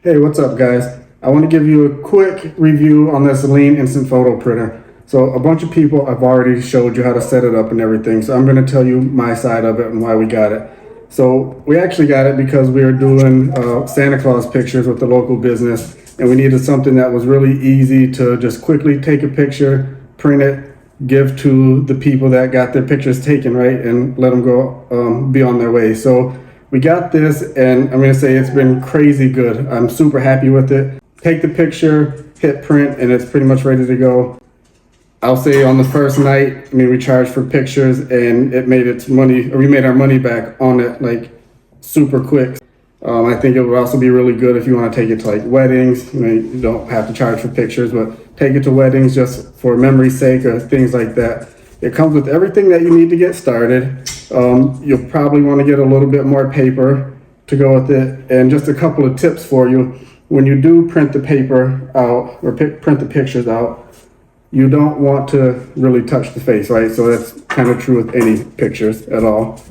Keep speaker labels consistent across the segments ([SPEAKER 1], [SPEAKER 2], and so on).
[SPEAKER 1] Hey, what's up guys? I want to give you a quick review on this Lean Instant Photo Printer. So a bunch of people, I've already showed you how to set it up and everything. So I'm going to tell you my side of it and why we got it. So we actually got it because we were doing Santa Claus pictures with the local business, and we needed something that was really easy to just quickly take a picture, print it, give to the people that got their pictures taken, right, and let them go be on their way. So we got this, and I'm gonna say it's been crazy good. I'm super happy with it. Take the picture, hit print, and it's pretty much ready to go. I'll say on the first night, we charged for pictures, and it made its money, or we made our money back on it like super quick. I think it would also be really good if you want to take it to like weddings. You don't have to charge for pictures, but take it to weddings just for memory's sake or things like that. It comes with everything that you need to get started. You'll probably want to get a little bit more paper to go with it, and just a couple of tips for you. When you do print the paper out or print the pictures out, you don't want to really touch the face, right? So that's kind of true with any pictures at all.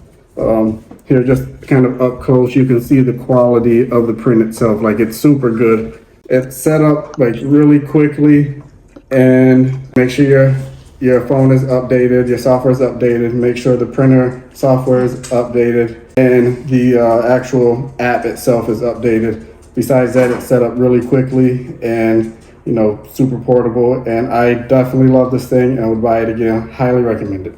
[SPEAKER 1] Here, just kind of up close, you can see the quality of the print itself. Like, it's super good. It's set up like really quickly, and make sure your phone is updated, your software is updated, make sure the printer software is updated, and the actual app itself is updated. Besides that, it's set up really quickly and super portable, and I definitely love this thing and I would buy it again. Highly recommend it.